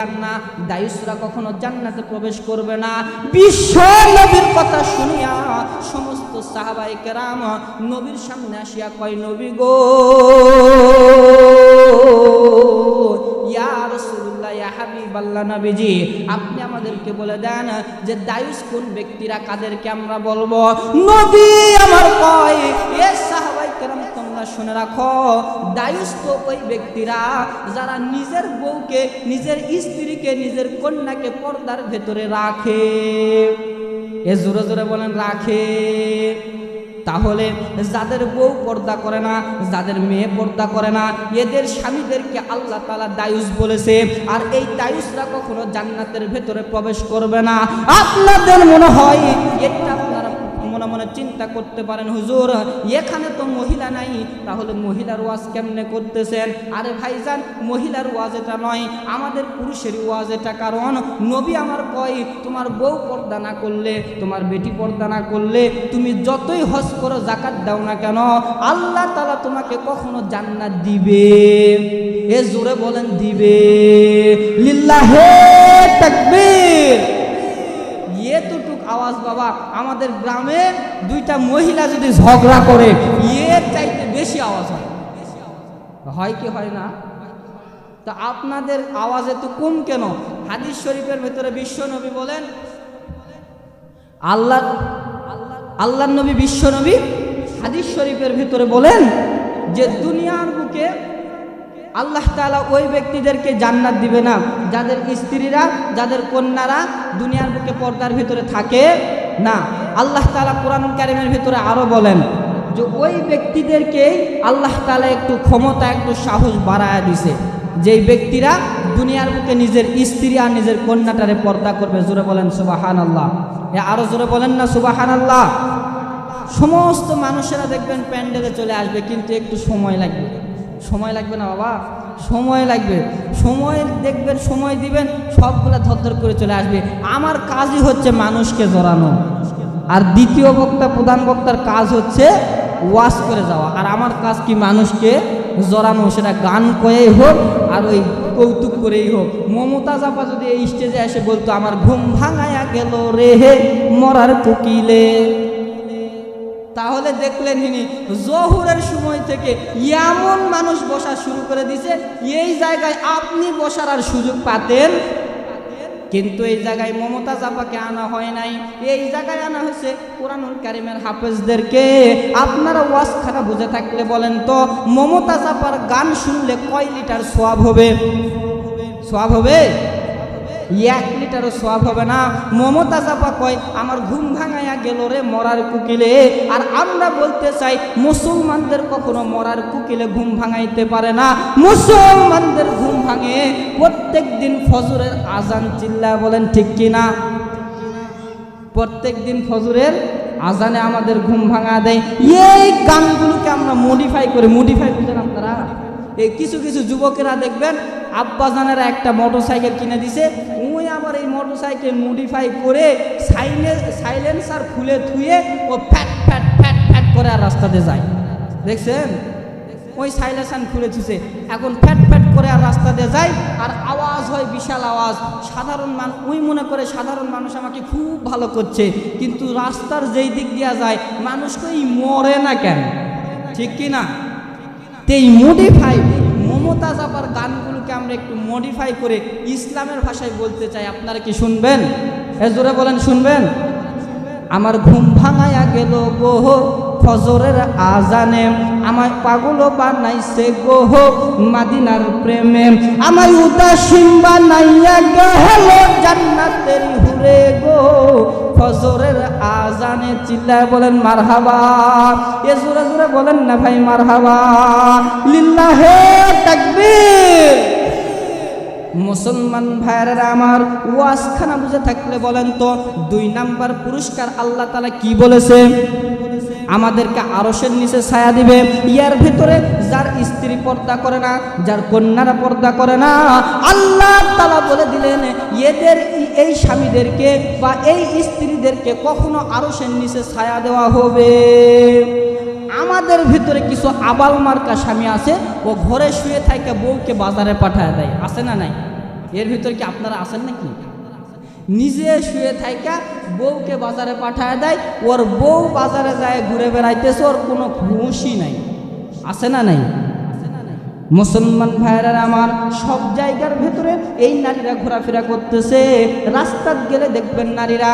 না, দায়ুসরা কখনো জান্নাতে প্রবেশ করবে না। বিশ্ব নবীর কথা শুনিয়া সমস্ত সাহাবায়ে কেরাম নবীর সামনে আসিয়া কয়, নবী গো, ইয়া রাসূলুল্লাহ, ইয়া হাবিবাল্লাহ, নবীজি আপনি আমাদেরকে বলে দেন যে দায়ুস কোন ব্যক্তিরা, কাদেরকে আমরা বলবো? নবী আমার কয়, এ সাহাবায়ে কেরাম তোমরা শুনে রাখো, দায়ুস তো ওই ব্যক্তিরা যারা নিজের বউকে, নিজের স্ত্রীকে, নিজের কন্যাকে পর্দার ভেতরে রাখে। এ জোরে জোরে বলেন, রাখে। তাহলে যাদের বউ পর্দা করে না, যাদের মেয়ে পর্দা করে না, এদের স্বামীদেরকে আল্লাহ তাআলা দায়ুস বলেছে। আর এই দায়ুসরা কখনো জান্নাতের ভেতরে প্রবেশ করবে না। আপনাদের মনে হয় এটা আপনারা মনে মনে চিন্তা করতে পারেন, হুজুর এখানে তো মহিলা নাই, তাহলে মহিলার ওয়াজ কেমনে করতেছেন? আরে ভাইজান, মহিলার ওয়াজ এটা নয়, আমাদের পুরুষের ওয়াজ এটা। কারণ নবী আমার কয়, তোমার বউ পর্দা না করলে, তোমার বেটি পর্দা না করলে, তুমি যতই হজ করো, যাকাত দাও না কেন, আল্লাহ তাআলা তোমাকে কখনো জান্নাত দিবে। এ জোরে বলেন, দিবে। লিল্লাহে তাকবীর। এতটুক আওয়াজ বাবা, আমাদের গ্রামে দুইটা মহিলা যদি ঝগড়া করে, এর চাইতে বেশি আওয়াজ হয়। হয় কি হয় না? তা আপনাদের আওয়াজ এত কম কেন? হাদিস শরীফের ভেতরে বিশ্ব নবী বলেন, আল্লাহর নবী, বিশ্ব নবী হাদিস শরীফের ভেতরে বলেন যে দুনিয়ার বুকে আল্লাহ তাআলা ওই ব্যক্তিদেরকে জান্নাত দিবে না যাদের স্ত্রীরা, যাদের কন্যারা দুনিয়ার বুকে পর্দার ভিতরে থাকে না। আল্লাহ তাআলা কোরআনুল কারীমের ভিতরে আরো বলেন যে ওই ব্যক্তিদেরকেই আল্লাহ তাআলা একটু ক্ষমতা, একটু সাহস বাড়ায়া দিছে, যেই ব্যক্তিরা দুনিয়ার বুকে নিজের স্ত্রী আর নিজের কন্যাটারে পর্দা করবে। জোরে বলেন সুবহানাল্লাহ। আরো জোরে বলেন না সুবহানাল্লাহ। সমস্ত মানুষেরা দেখবেন প্যান্ডেলে চলে আসবে, কিন্তু একটু সময় লাগবে। সময় লাগবে না বাবা, সময় লাগবে। সময় দেখবেন, সময় দিবেন, সবগুলা ধরধর করে চলে আসবে। আমার কাজই হচ্ছে মানুষকে জড়ানো, আর দ্বিতীয় বক্তা, প্রধান বক্তার কাজ হচ্ছে ওয়াজ করে যাওয়া, আর আমার কাজ কি মানুষকে জড়ানো, সেটা গান করেই হোক আর ওই কৌতুক করেই হোক। মমতাজ আপা যদি এই স্টেজে এসে বলতো, আমার ঘুম ভাঙায়া গেল রে হে মরার কোকিলে, তাহলে দেখলেন হিনি জোহরের সময় থেকে এমন মানুষ বসা শুরু করে দিছে, এই জায়গায় আপনি বসার আর সুযোগ পাতেন, কিন্তু এই জায়গায় মমতাজ আপাকে আনা হয় নাই। এই জায়গায় আনা হয়েছে কোরআনুল কারীমের হাফেজদেরকে। আপনারা ওয়াজখানা বুঝে থাকলে বলেন তো, মমতাজ আপার গান শুনলে কয় লিটার সওয়াব হবে? সওয়াব হবে? 1 লিটারও সওয়াব হবে না। মমতাজ আপা কয়, আমার ঘুম ভাঙায়া গেল রে মরার কুকিলে। আর আমরা বলতে চাই, মুসলমানদের কখনো মরার কুকিলে ঘুম ভাঙাইতে পারে না। মুসলমানদের ঘুম ভাঙে প্রত্যেক দিন ফজরের আজান। চিল্লা বলেন ঠিক কিনা? প্রত্যেক দিন ফজরের আজানে আমাদের ঘুম ভাঙা দেয়। এই গানগুলোকে আমরা মডিফাই করে, মডিফাই বুঝেন আপনারা? এই কিছু কিছু যুবকেরা দেখবেন আব্বাজানেরা একটা মোটরসাইকেল কিনে দিছে, ওই আবার এই মোটরসাইকেল মডিফাই করে সাইলেন্সার খুলে থুয়ে ও ফ্যাট ফ্যাট ফ্যাট ফ্যাট করে আর রাস্তাতে যায়। দেখছেন? ওই সাইলেন্সার খুলে থুছে, এখন ফ্যাট ফ্যাট করে আর রাস্তাতে যায়, আর আওয়াজ হয় বিশাল আওয়াজ। সাধারণ মানুষ ওই মনে করে সাধারণ মানুষ আমাকে খুব ভালো করছে, কিন্তু রাস্তার যেই দিক দিয়া যায় মানুষকেই মরে না কেন? ঠিক কি না? এই মডিফাই মমতাজ আপার গানগুলোকে আমরা একটু মডিফাই করে ইসলামের ভাষায় বলতে চাই। আপনারা কি শুনবেন? জোরে বলেন, শুনবেন? আমার ঘুম ভাঙায়া গেল গো ফজরের আজানে, আমায় পাগল বানাইছে গো মাদিনার প্রেমে, আমায় উদাসীন বানাইয়া গেল জান্নাতের হুরে গো ফজরের আজানে। চিল্লায় বলেন মারহাবা। এ জোরে জোরে বলেন না ভাই, মারহাবা। লিল্লাহে তাকবীর। মুসলমান ভাইয়েরা আমার, ওয়াজখানা বুঝে থাকলে বলেন তো, 2 নাম্বার পুরস্কার আল্লাহ তাআলা কি বলেছে? আমাদেরকে আরশের নিচে ছায়া দিবে। ইয়ার ভিতরে যার স্ত্রী পর্দা করে না, যার কন্যারা পর্দা করে না, আল্লাহ তাআলা বলে দিলেন এদের, এই স্বামীদেরকে বা এই স্ত্রীদেরকে কখনো আরশের নিচে ছায়া দেওয়া হবে। আমাদের ভিতরে কিছু আবাল মার্কা স্বামী আছে, ও ঘরে শুয়ে থাকে বউকে বাজারে পাঠায় দেয়, আছে না নাই? এর ভিতর কি আপনারা আছেন নাকি? নিজে শুয়ে থাইকা বউকে বাজারে পাঠায় দেয়, ওর বউ বাজারে যায় ঘুরে বেড়াইতেছে, ওর কোনো হুঁশই নাই। আছে না নাই? মুসলমান ভাইরা আমার, সব জায়গার ভেতরে এই নারীরা ঘোরাফেরা করতেছে। রাস্তাত গেলে দেখবেন নারীরা,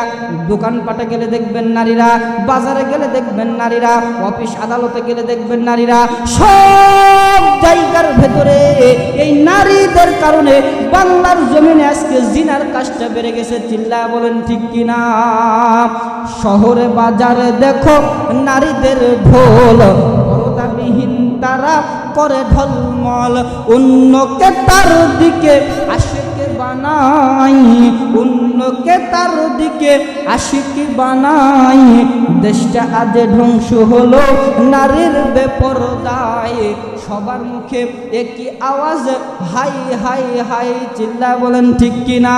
দোকানপাটে গেলে দেখবেন নারীরা, বাজারে গেলে দেখবেন নারীরা, অফিস আদালতে গেলে দেখবেন নারীরা। সব জায়গার ভেতরে এই নারীদের কারণে বাংলার জমিনে আজকে জিনার কাজটা বেড়ে গেছে। চিল্লায় বলেন ঠিক কিনা? শহরে বাজারে দেখো নারীদের ঢোল, পর্দাবিহীন তারা করে ঢলমল, অন্যকে তার দিকে আশিক বানাই, অন্যকে তার দিকে আশিক বানাই। দেশটা আজ ধ্বংস হলো নারীর বেপরদায়। সবার মুখে একই আওয়াজ, হাই হাই হাই। চিল্লা বলেন ঠিক কিনা?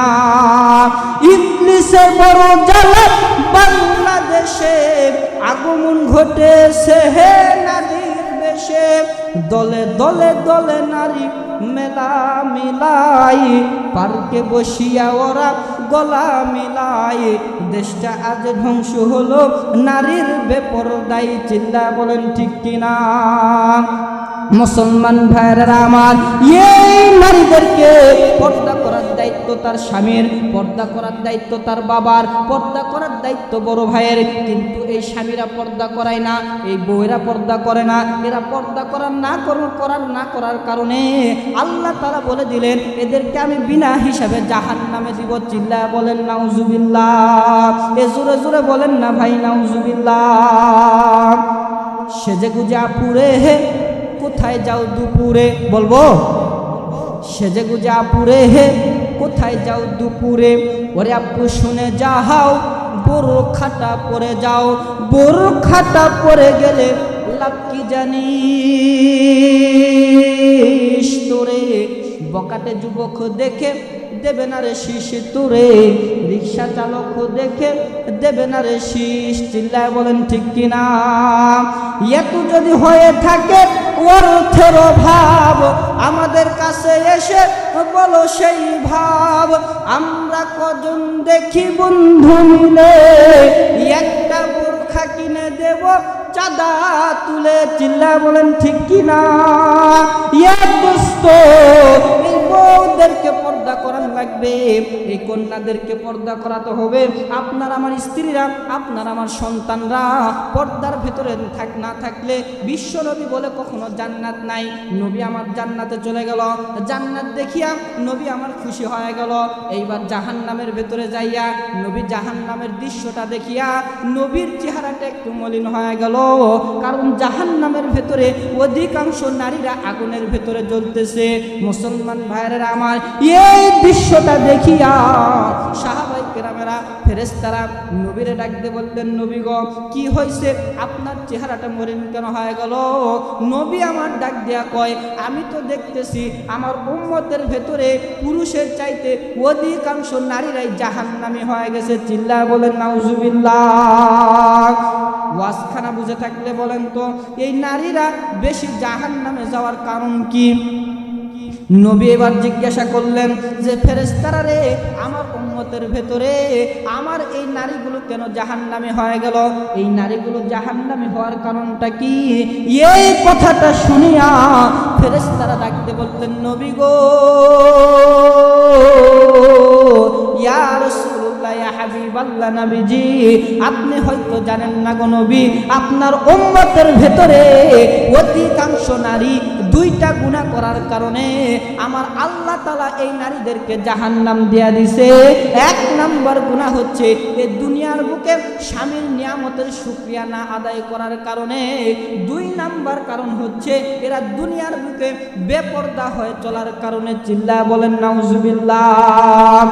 ইবলিসের বড় জ্বালা বাংলাদেশে আগমন ঘটেছে হে নারীর বেশে। দলে দলে দলে নারী মেলা মিলাই, পার্কে বসিয়া ওরা গলা মিলাই। দেশটা আজ ধ্বংস হলো নারীর বেপরদায়। চিল্লা বলেন ঠিক কিনা? মুসলমান ভাইরা আমার, এই নারীদেরকে পর্দা করার দায়িত্ব তার স্বামীর, পর্দা করার দায়িত্ব তার বাবার, পর্দা করার দায়িত্ব বড় ভাইয়ের। কিন্তু এই স্বামীরা পর্দা করায় না, এই বউয়েরা পর্দা করে না। এরা পর্দা করার কারণে আল্লাহ তাআলা বলে দিলেন, এদেরকে আমি বিনা হিসাবে জাহান্নামে দিব। চিল্লা বলেন নাউজুবিল্লাহ। এ জোরে জোরে বলেন না ভাই নাউজুবিল্লাহ। সেজে গুজে আপুরে হে কোথায় যাও দুপুরে, বলবো? সেজে গুজে আপুরে হে কোথায় যাও দুপুরে, ওরে আপু শুনে যাও বোরখাটা পরে যাও। বোরখাটা পরে গেলে লাভ কি জানিস তোরে, বকাটে যুবক দেখে দেবে না রে শীষ তোরে, রিক্সা চালক দেখে দেবে না রে শীষ। চিল্লায় বলেন ঠিক কিনা? এত যদি হয়ে থাকে অর্থের অভাব, আমাদের কাছে এসে বলো সেই ভাব। আমরা কজন দেখি বন্ধু মিলে একটা বোরখা কিনে দেব চাঁদা তুলে। চিল্লা বলেন ঠিক কিনা? দোস্ত, এই বউদেরকে পর্দা করার লাগবে, এই কন্যাদেরকে পর্দা করাতে হবে। আপনার আমার স্ত্রীরা, আপনার আমার সন্তানরা পর্দার ভেতরে না থাকলে বিশ্ব নবী বলে কখনো জান্নাত নাই। নবী আমার জান্নাতে চলে গেল, জান্নাত দেখিয়া নবী আমার খুশি হয়ে গেল। এইবার জাহান্নামের ভেতরে যাইয়া নবী জাহান্নামের দৃশ্যটা দেখিয়া নবীর চেহারাটা একটু মলিন হয়ে গেল। কারণ জাহান্নামের ভেতরে অধিকাংশ নারীরা আগুনের ভেতরে জ্বলতেছে। মুসলমান ভাইয়েরা আমার, এই দৃশ্যটা দেখিয়া সাহাবায়ে কেরামেরা, ফেরেশতারা নবীরে ডাকতে বললেন, নবী গো কি হয়েছে, আপনার চেহারাটা মলিন কেন হয়ে গেল? নবী আমার ডাক দেয়া কয়, আমি তো দেখতেছি আমার উম্মতের ভেতরে পুরুষের চাইতে অধিকাংশ নারীরাই জাহান্নামী হয়ে গেছে। চিল্লা বলেন নাউজুবিল্লাহ। ওয়াজখানা বুঝে থাকলে বলেন তো, এই নারীরা বেশি জাহান্নামে যাওয়ার কারণ কি? নবী এবার জিজ্ঞাসা করলেন যে ফেরেশতারা রে, আমার উম্মতের ভেতরে আমার এই নারীগুলো কেন জাহান্নামী হয়ে গেল? এই নারীগুলো জাহান্নামী হওয়ার কারণটা কি? এই কথাটা শুনিয়া ফেরেশতারা ডাকতে বললেন, নবী গো, ইয়া রাসূলুল্লাহ, ইয়া হাবিবাল্লাহ, নবীজি আপনি হয়তো জানেন না গো নবী, আপনার উম্মতের ভেতরে অধিকাংশ নারী দুইটা গুনাহ করার কারণে আমার আল্লাহ তাআলা এই নারীদেরকে জাহান্নাম দেয়া দিছে। এক নাম্বার গুনাহ হচ্ছে এই দুনিয়ার বুকে স্বামীর নিয়ামতের শুকরিয়া না আদায় করার কারণে। দুই নাম্বার কারণ হচ্ছে এরা দুনিয়ার বুকে বেপরদা হয়ে চলার কারণে। চিল্লা বলেন নাউজুবিল্লাহ।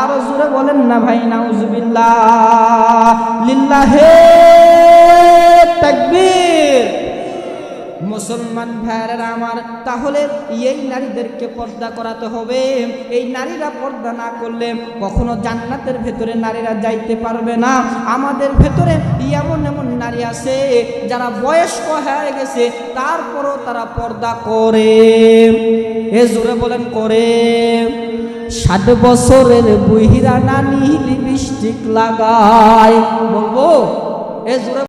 আরো জোরে বলেন না ভাই নাউজুবিল্লাহ। লিল্লাহে তাকবীর। মুসলমান ভাইয়েরা আমার, তাহলে এই নারীদেরকে পর্দা করাতে হবে। এই নারীরা পর্দা না করলে কখনো জান্নাতের ভেতরে নারীরা যাইতে পারবে না। আমাদের ভেতরে এমন এমন নারী আছে যারা বয়স্ক হয়ে গেছে, তারপরও তারা পর্দা করে। এ জোরে বলেন করে। 60 বছরের বুইরা নানি লিপস্টিক লাগায়। বলবো এ জোরে